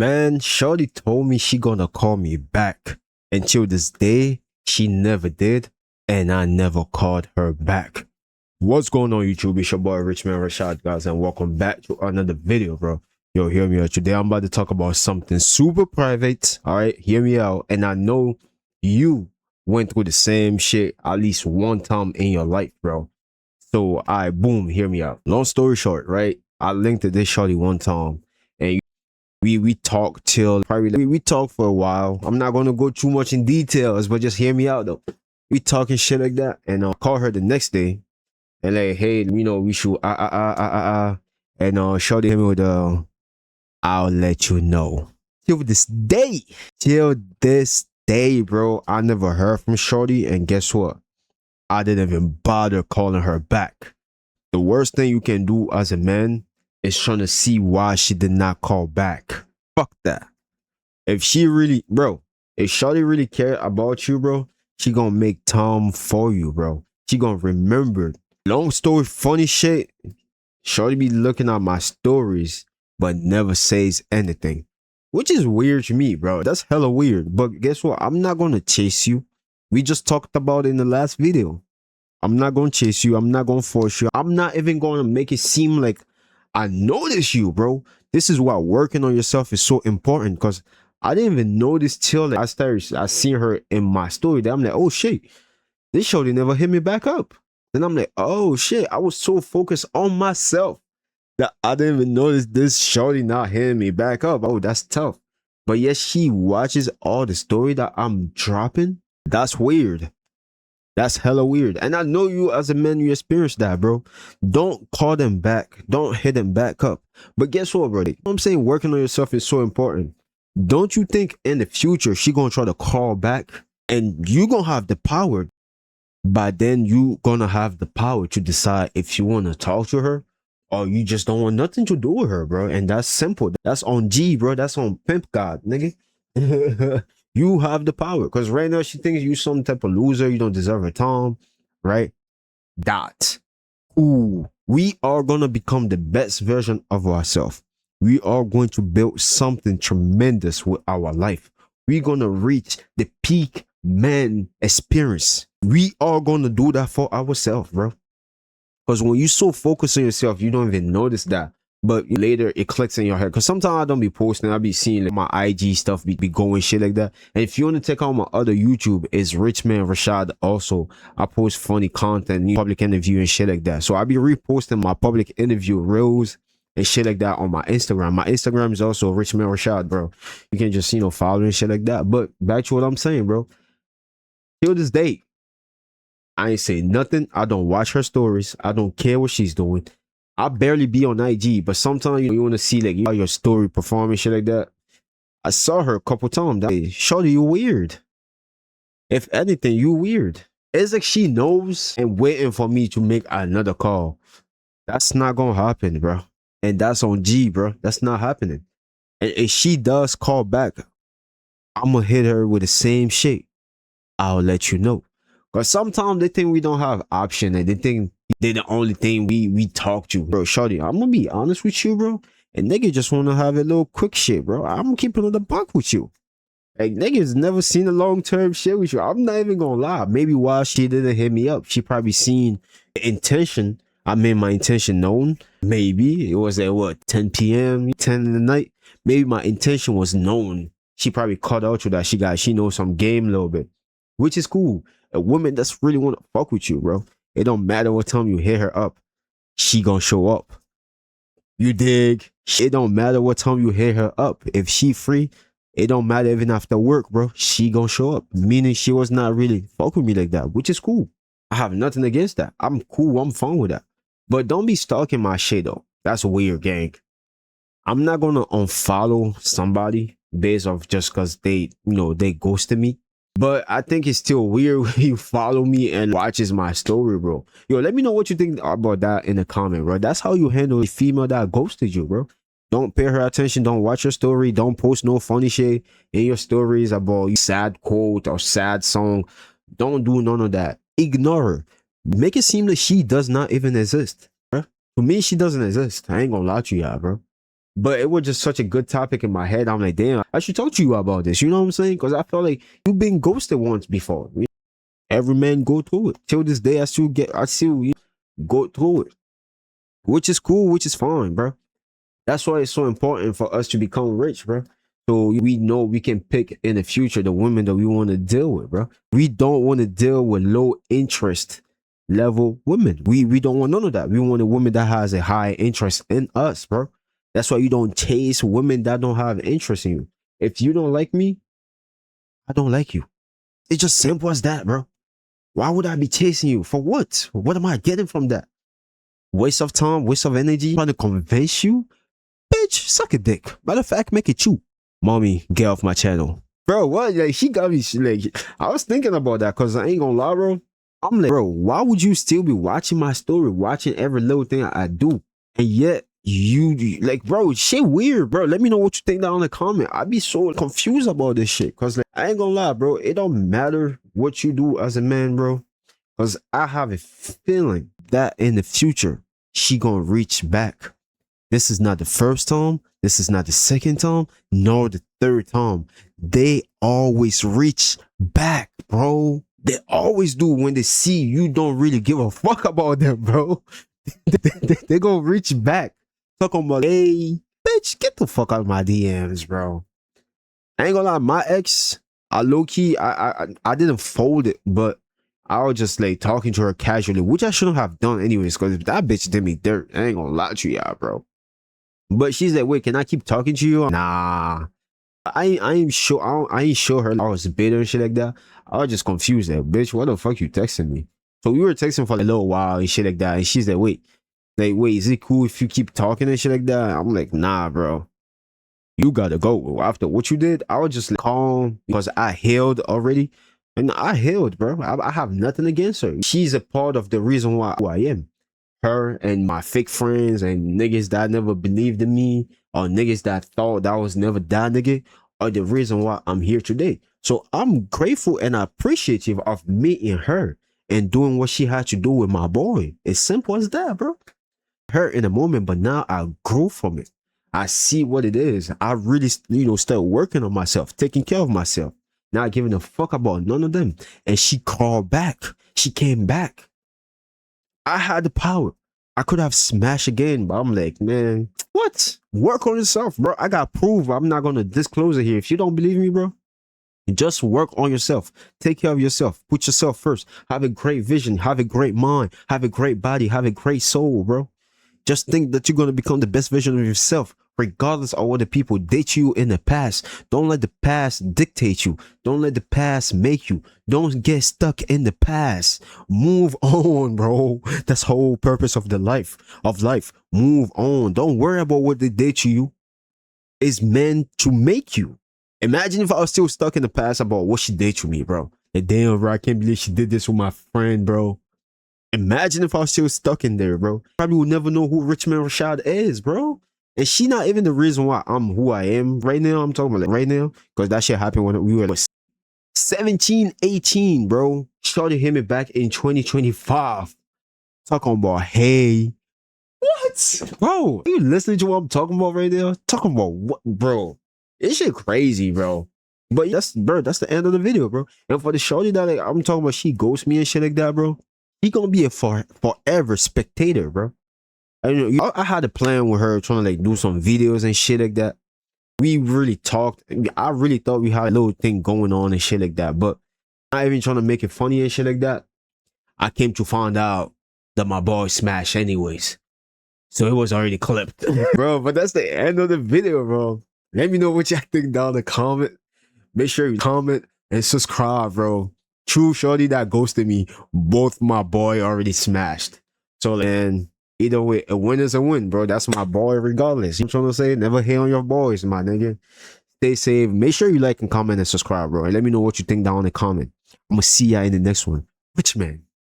Man, Shorty told me she gonna call me back. Until this day, she never did, and I never called her back. What's going on, YouTube? It's your boy Richman Rashad, guys, and welcome back to another video, bro. Yo, hear me out. Today, I'm about to talk about something super private. All right, hear me out. And I know you went through the same shit at least one time in your life, bro. So, boom, hear me out. Long story short, right? I linked to this shorty one time, and we talked till probably we talked for a while. I'm not gonna go too much in details, but just hear me out though. We talking shit like that, and call her the next day and like, hey, we should and shorty hit me with I'll let you know. Till this day, bro, I never heard from shorty, and guess what? I didn't even bother calling her back. The worst thing you can do as a man is trying to see why she did not call back. Fuck that. If she really, bro, if shorty really cared about you, bro, she gonna make time for you, bro. She gonna remember. Long story, funny shit. Shorty be looking at my stories, but never says anything. Which is weird to me, bro. That's hella weird. But guess what? I'm not gonna chase you. We just talked about it in the last video. I'm not gonna chase you. I'm not gonna force you. I'm not even gonna make it seem like I notice you, bro. This is why working on yourself is so important, because I didn't even notice till I seen her in my story that I'm like, oh shit, this shorty never hit me back up. Then I'm like, oh shit, I was so focused on myself that I didn't even notice this shorty not hitting me back up. Oh, that's tough. But yes, she watches all the story that I'm dropping. That's weird. That's hella weird. And I know you as a man, you experienced that, bro. Don't call them back. Don't hit them back up. But guess what, bro? You know what I'm saying? Working on yourself is so important. Don't you think in the future she gonna try to call back and you gonna have the power? By then you gonna have the power to decide if you want to talk to her or you just don't want nothing to do with her, bro. And that's simple. That's on G, bro. That's on Pimp God, nigga. You have the power, because right now she thinks you some type of loser. You don't deserve her time, right? That. Ooh, we are gonna become the best version of ourselves. We are going to build something tremendous with our life. We're gonna reach the peak man experience. We are gonna do that for ourselves, bro. Because when you so focused on yourself, you don't even notice that. But later it clicks in your head. Because sometimes I don't be posting. I be seeing like my IG stuff be going shit like that. And if you want to check out my other YouTube, it's Richman Rashad. Also, I post funny content, public interview and shit like that. So I be reposting my public interview reels and shit like that on my Instagram. My Instagram is also Richman Rashad, bro. You can just, follow and shit like that. But back to what I'm saying, bro. Till this day, I ain't say nothing. I don't watch her stories. I don't care what she's doing. I barely be on IG, but sometimes you want to see like your story performing shit like that. I saw her a couple times. Hey, shorty, you weird. If anything, you weird. It's like she knows and waiting for me to make another call. That's not gonna happen, bro. And that's on G, bro. That's not happening. And if she does call back, I'm gonna hit her with the same shit. I'll let you know. Because sometimes they think we don't have option and they think they're the only thing we talk to. Bro, shorty, I'm gonna be honest with you, bro. And niggas just wanna have a little quick shit, bro. I'm keeping it a buck with you. Like, niggas never seen a long-term shit with you. I'm not even gonna lie. Maybe while she didn't hit me up, she probably seen the intention. I made my intention known. Maybe it was at what, 10 p.m., 10 in the night. Maybe my intention was known. She probably caught out to that. She knows some game a little bit, which is cool. A woman that's really want to fuck with you, bro. It don't matter what time you hit her up. She gonna show up. You dig? It don't matter what time you hit her up. If she free, it don't matter even after work, bro. She gonna show up. Meaning she was not really fucking with me like that, which is cool. I have nothing against that. I'm cool. I'm fine with that. But don't be stalking my shit, though. That's weird, gang. I'm not gonna unfollow somebody based off just because they ghosted me. But I think it's still weird when you follow me and watches my story, bro. Yo, let me know what you think about that in the comment, bro. That's how you handle a female that ghosted you, bro. Don't pay her attention. Don't watch her story. Don't post no funny shit in your stories about sad quote or sad song. Don't do none of that. Ignore her. Make it seem like she does not even exist, bro. For me, she doesn't exist. I ain't gonna lie to y'all, bro. But it was just such a good topic in my head. I'm like, damn, I should talk to you about this. You know what I'm saying? Because I felt like you've been ghosted once before. Every man go through it. Till this day, I still go through it, which is cool, which is fine, bro. That's why it's so important for us to become rich, bro. So we know we can pick in the future the women that we want to deal with, bro. We don't want to deal with low interest level women. We don't want none of that. We want a woman that has a high interest in us, bro. That's why you don't chase women that don't have interest in you. If you don't like me, I don't like you. It's just simple as that, bro. Why would I be chasing you? For what? What am I getting from that? Waste of time, waste of energy, trying to convince you? Bitch, suck a dick. Matter of fact, make it chew. Mommy, get off my channel. Bro, what? Like, she got me, like, I was thinking about that because I ain't gonna lie, bro. I'm like, bro, why would you still be watching my story, watching every little thing I do? And yet, you, like, bro, shit weird, bro. Let me know what you think down in the comment. I be so confused about this shit because, like, I ain't gonna lie, bro. It don't matter what you do as a man, bro. Because I have a feeling that in the future, she gonna reach back. This is not the first time. This is not the second time, nor the third time. They always reach back, bro. They always do when they see you don't really give a fuck about them, bro. They gonna reach back. Talking about, hey, bitch, get the fuck out of my DMs, bro. I ain't gonna lie, my ex, I low-key, I didn't fold it, but I was just like talking to her casually, which I shouldn't have done anyways, because that bitch did me dirt. I ain't gonna lie to y'all, bro. But she's like, wait, can I keep talking to you? Nah. I ain't sure. I ain't sure her I was bitter and shit like that. I was just confused. That bitch, what the fuck you texting me? So we were texting for a little while and shit like that. And she's like, wait, is it cool if you keep talking and shit like that? I'm like, nah, bro. You gotta go. After what you did, I was just like, calm because I healed already. And I healed, bro. I have nothing against her. She's a part of the reason why who I am. Her and my fake friends and niggas that never believed in me or niggas that thought that I was never that nigga are the reason why I'm here today. So I'm grateful and appreciative of meeting her and doing what she had to do with my boy. It's simple as that, bro. Hurt in a moment, but now I grew from it. I see what it is. I really, start working on myself, taking care of myself, not giving a fuck about none of them. And she called back. She came back. I had the power. I could have smashed again, but I'm like, man, what? Work on yourself, bro. I got proof. I'm not going to disclose it here. If you don't believe me, bro, just work on yourself. Take care of yourself. Put yourself first. Have a great vision. Have a great mind. Have a great body. Have a great soul, bro. Just think that you're going to become the best version of yourself, regardless of what the people did to you in the past. Don't let the past dictate you. Don't let the past make you. Don't get stuck in the past. Move on, bro. That's the whole purpose of life. Move on. Don't worry about what they did to you. It's meant to make you. Imagine if I was still stuck in the past about what she did to me, bro. And damn, bro, I can't believe she did this with my friend, bro. Imagine if I was still stuck in there, bro. Probably would never know who Richmond Rashad is, bro. And she not even the reason why I'm who I am right now. I'm talking about like right now. Because that shit happened when we were like 17, 18, bro. Shorty hit me back in 2025. Talking about, hey. What? Bro, are you listening to what I'm talking about right now? Talking about what, bro? This shit crazy, bro. But that's the end of the video, bro. And for the shorty that like, I'm talking about, she ghosts me and shit like that, bro. He gonna be a forever spectator, bro. I had a plan with her trying to like do some videos and shit like that. We really talked. I really thought we had a little thing going on and shit like that. But not even trying to make it funny and shit like that. I came to find out that my boy smashed anyways. So it was already clipped. Bro, but that's the end of the video, bro. Let me know what y'all think down in the comment. Make sure you comment and subscribe, bro. True shorty that ghosted me, both my boy already smashed. So then either way, a win is a win, bro. That's my boy regardless. You know what I'm trying to say? Never hate on your boys, my nigga. Stay safe. Make sure you like and comment and subscribe, bro. And let me know what you think down in the comment. I'm gonna see ya in the next one. Richman.